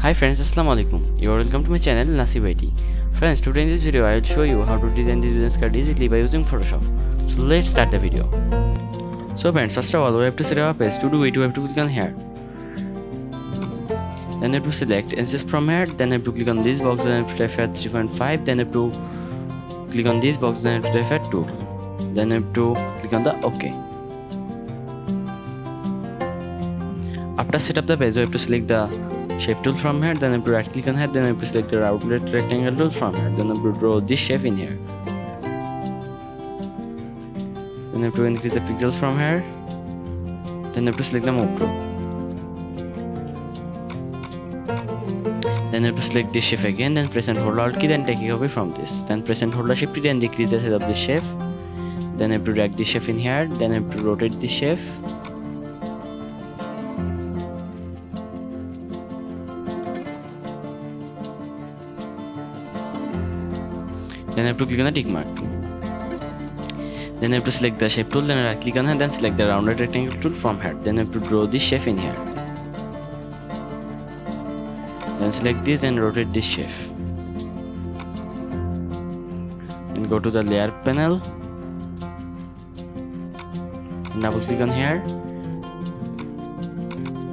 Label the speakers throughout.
Speaker 1: Hi friends, Assalamu alaikum. You are welcome to my channel Nasib IT. Friends, today in this video I will show you how to design this business card easily by using Photoshop. So let's start the video. So friends, first of all we have to set up a page. To do it, we have to click on here. Then you have to select insist from here. Then you have to click on this box. Then you have to type at 3.5. Then you have to click on this box. Then you have to type at 2. Then you have to click on the OK. After set up the page, we have to select the shape tool from here. Then I have to right click on here. Then I have to select the rounded rectangle tool from here. Then I have to draw this shape in here. Then I have to increase the pixels from here. Then I have to select the move tool. Then I have to select this shape again. Then press and hold Alt key. Then take it away from this. Then press and hold the Shift key. Then decrease the size of this shape. Then I have to drag this shape in here. Then I have to rotate this shape. Then I have to click on the tick mark. Then I have to select the shape tool. Then right click on it. Then select the rounded rectangle tool from here. Then I have to draw this shape in here. Then select this and rotate this shape. Then go to the layer panel. Double click on here.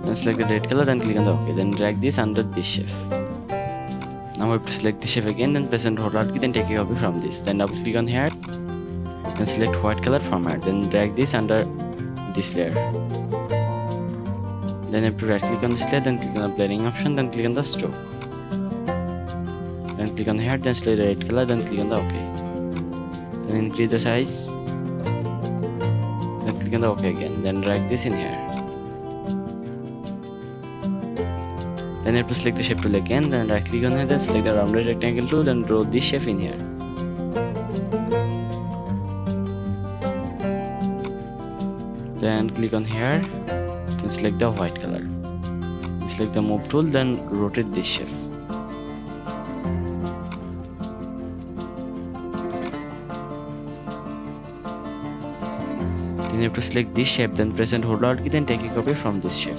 Speaker 1: Then select the red color. Then click on the OK. Then drag this under this shape. Now we have to select the shape again, then press and hold Alt key, then take it away from this. Then double click on here, then select white color from here, then drag this under this layer. Then you have to right click on this layer, then click on the blending option, then click on the stroke. Then click on here, then select the red color, then click on the OK. Then increase the size. Then click on the OK again, then drag this in here. Then you have to select the shape tool again, then right click on it, then select the rounded rectangle tool, then draw this shape in here. Then click on here, then select the white color. Then select the move tool, then rotate this shape. Then you have to select this shape, then press and hold Alt key, then take a copy from this shape.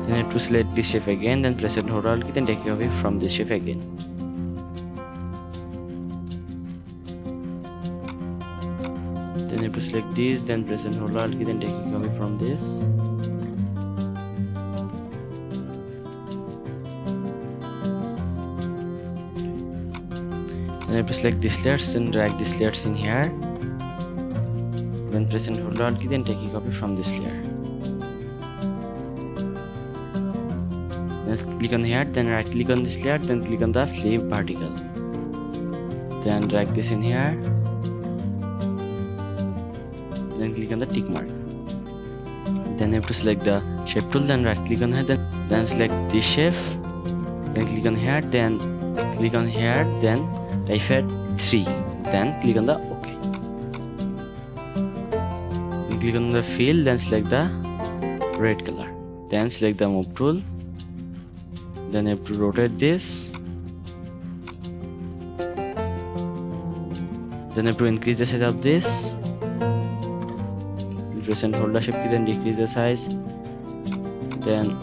Speaker 1: Then you have to select this shape again, then press and hold Alt key, then take it away from this shape again. Then you have to select this, then press and hold Alt key, then take it away from this. Then you have to select this layers and drag this layers in here. Then press and hold Alt key, then take a copy from this layer. Then click on here, then right click on this layer, then click on the flip particle. Then drag this in here. Then click on the tick mark. Then you have to select the shape tool, then right click on here, then select this shape. Then click on here, then click on here, then type at 3. Then click on the OK. Then click on the fill, then select the red color. Then select the move tool. Then you have to rotate this. Then you have to increase the size of this. Press and hold the shape key, then decrease the size. Then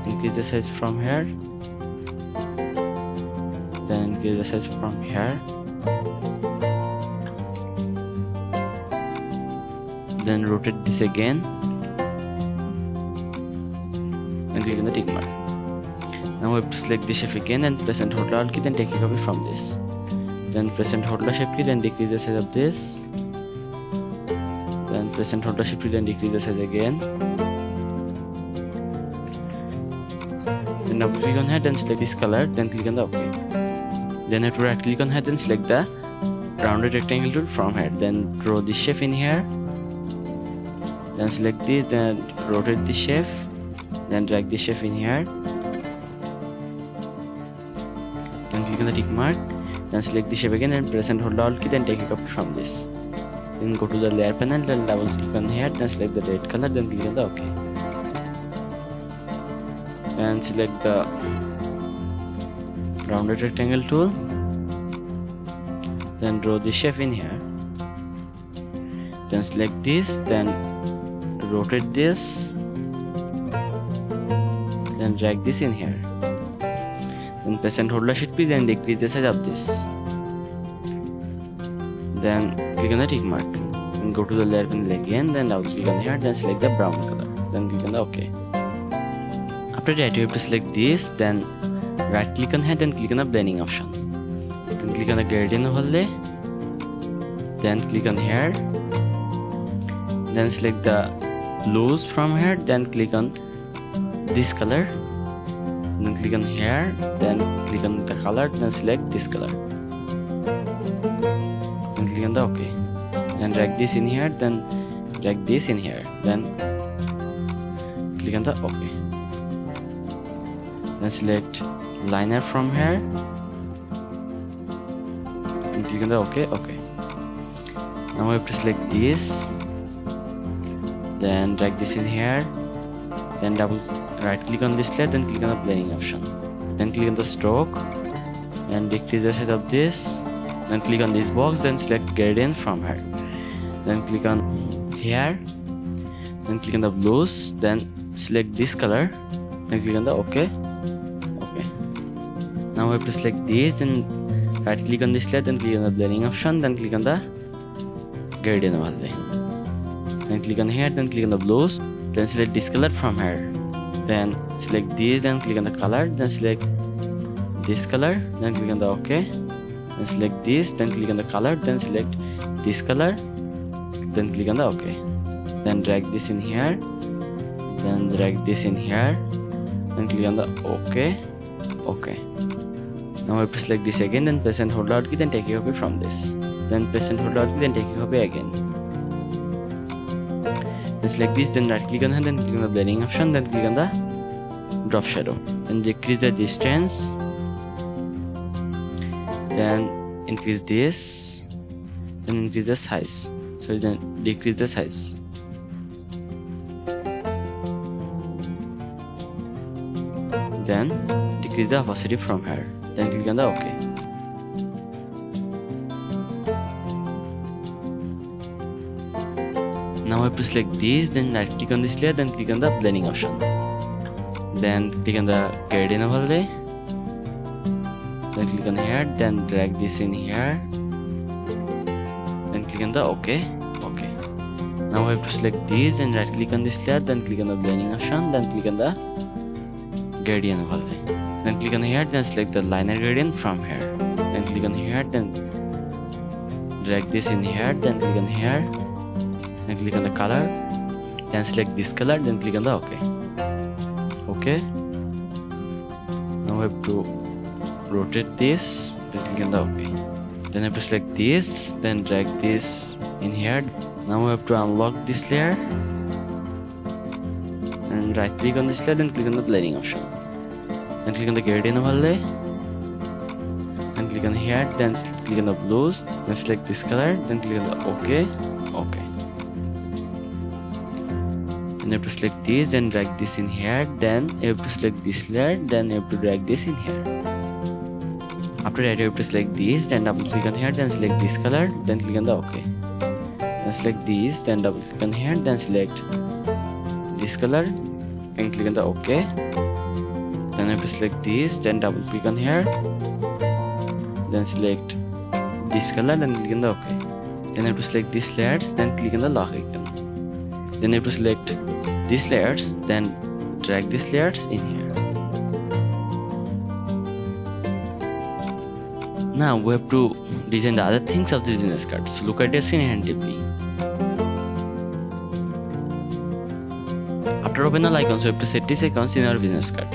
Speaker 1: increase the size from here. Then increase the size from here. Then rotate this again. And click on the tick mark. Now we have to select the shape again and press and hold Alt key, then take a copy from this. Then press and hold the shape key, then decrease the size of this. Then press and hold the shape key, then decrease the size again. Then double click on here, then select this color, then click on the OK. Then you have to right click on here, then select the rounded rectangle tool from here. Then draw this shape in here. Then select this, then rotate this shape. Then drag this shape in here. Then click on the tick mark, then select the shape again and press and hold Alt key, then take a copy from this. Then go to the layer panel, then double click on here, then select the red color, then click on the OK. And select the rounded rectangle tool, then draw the shape in here. then select this, then rotate this, then drag this in here, then press and hold the shift key, then decrease the size of this, then click on the tick mark and go to the layer panel again, then double click on here, then select the brown color, then click on the OK. After that you have to select this, then right click on here, then click on the blending option, then click on the gradient overlay, then click on here, then select the blues from here, then click on this color, then click on here, then click on the color, then select this color, then click on the OK, then drag this in here, then drag this in here, then click on the OK, then select liner from here and click on the OK. Now we have to select this, then drag this in here, then double right click on this layer, then click on the blending option, then click on the stroke and decrease the size of this, then click on this box, then select gradient from here, then click on here, then click on the blues, then select this color, then click on the OK. Now we have to select this and right click on this layer, then click on the blending option, then click on the gradient overlay, then click on here, then click on the blues, then select this color from here, then select this and click on the color, then select this color, then click on the OK, then select this, then click on the color, then select this color, then click on the OK, then drag this in here, then drag this in here, then click on the OK. Now we have to select this again, then press and hold out key, then take a copy from this, then press and hold out key, then take a copy again, then select this, then right click on it, then click on the blending option, then click on the drop shadow, then decrease the distance, then increase this, then increase the size, then decrease the size, then decrease the opacity from here, then click on the OK. Now I have to select this, then right click on this layer, then click on the blending option, then click on the gradient overlay, then click on here, then drag this in here, then click on the OK. Now I have to select this and right click on this layer, then click on the blending option, then click on the gradient overlay, then click on here, then select the liner gradient from here, then click on here, then drag this in here, then click on here, then click on the color, then select this color, then click on the OK. Now we have to rotate this, then click on the OK, then I have to select this, then drag this in here. Now we have to unlock this layer and right click on this layer, then click on the blending option, then click on the gradient overlay, and click on here, then click on the blues, then select this color, then click on the OK. And you have to select this and drag this in here, then you have to select this layer, then you have to drag this in here. After that you have to select this, then double click on here, then select this color, then click on the OK, then select this, then double click on here, then select this color and click on the OK. Then I have to select this, then double click on here, then select this color, then click on the OK. Then I have to select these layers, then click on the lock icon. Then I have to select these layers, then drag these layers in here. Now we have to design the other things of this business card. So look at the screen attentively. After open all icons, we have to set these icons in our business card.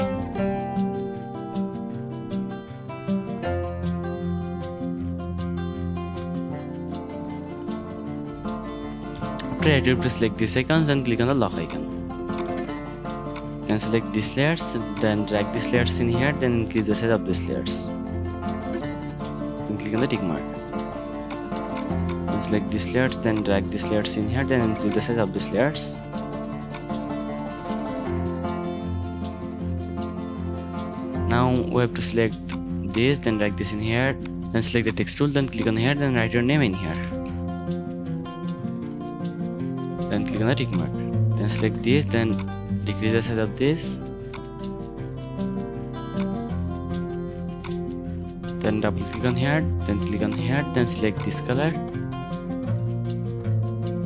Speaker 1: After that, you have to select these icons and click on the lock icon. Then select these layers, then drag these layers in here, then increase the size of these layers. Then click on the tick mark. Then select these layers, then drag these layers in here, then increase the size of these layers. Now we have to select this, then drag this in here, then select the text tool, then click on here, then write your name in here. click on the tick mark. Then select this, then decrease the size of this. Then double click on here, then click on here, then select this color.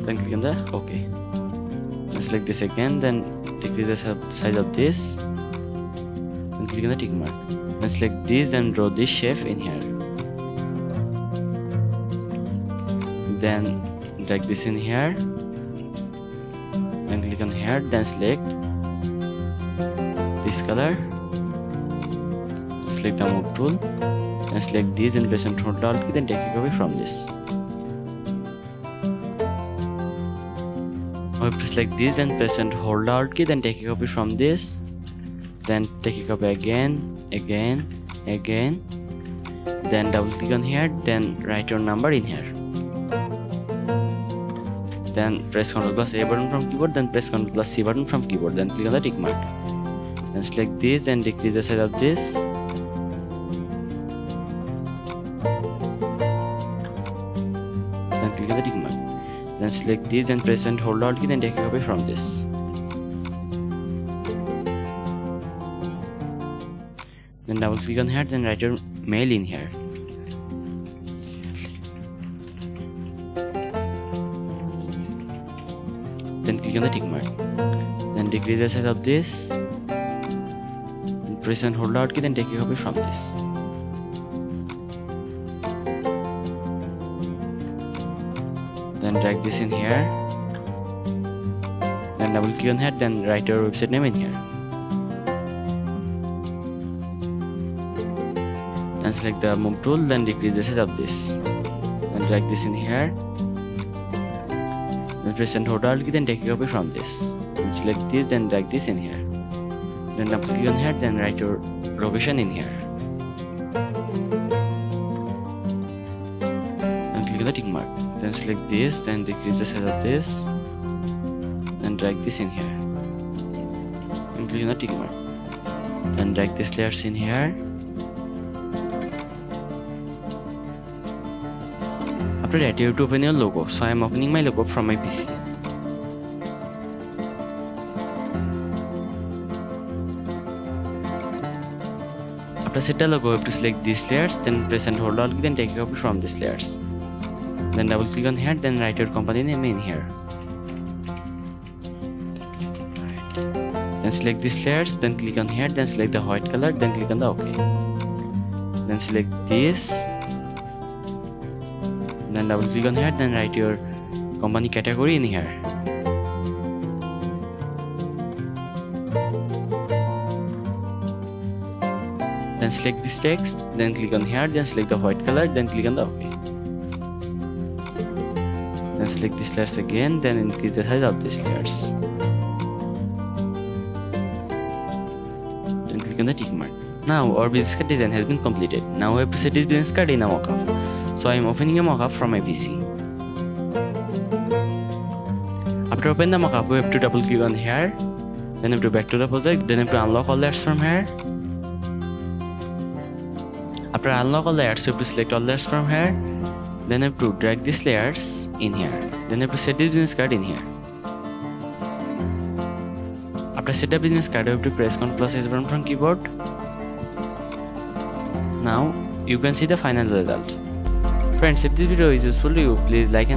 Speaker 1: Then click on the OK. Then select this again, then decrease the size of this. Then click on the tick mark. Then select this and draw this shape in here. Then drag this in here. Then click on here, then select this color. Select the move tool. Then select this and press and hold Alt key, then take a copy from this. Now we have to select this and press and hold Alt key, then take a copy from this. Then take a copy again. Then double click on here, then write your number in here. Then press Ctrl plus A button from keyboard, then press Ctrl plus C button from keyboard, then click on the tick mark. Then select this, then decrease the size of this. Then click on the tick mark. Then select this and press and hold Alt key, then take a copy from this. Then double click on here, then write your mail in here. Then click on the tick mark. Then decrease the size of this. Then press and hold Alt key, then take a copy from this. Then drag this in here. Then double click on here, then write your website name in here. Then select the move tool, then decrease the size of this. Then drag this in here. Then press and hold Alt key, then take a copy from this. Then select this, then drag this in here. Then double click on here, then write your location in here. Then click on the tick mark. Then select this, then decrease the size of this. Then drag this in here. Then click on the tick mark. Then drag this layers in here. After that, you have to open your logo. So I am opening my logo from my PC. After set the logo, you have to select these layers, then press and hold Alt key, then take a copy from these layers. Then double click on here, then write your company name in here. Then select these layers, then click on here, then select the white color, then click on the OK. Then select this. Then double click on here, then write your company category in here. Then select this text, then click on here, then select the white color, then click on the OK. Then select these layers again, then increase the size of these layers. Then click on the tick mark. Now our business card design has been completed. Now we have to set this business card in a mockup. So I am opening a mockup from my PC. After open the mockup, we have to double click on here. Then have to back to the project. Then have to unlock all layers from here. After unlock all layers, you have to select all layers from here. Then have to drag these layers in here. Then have to set this business card in here. After set the business card, you have to press Ctrl plus S button from keyboard. Now you can see the final result. Friends, if this video is useful to you, please like and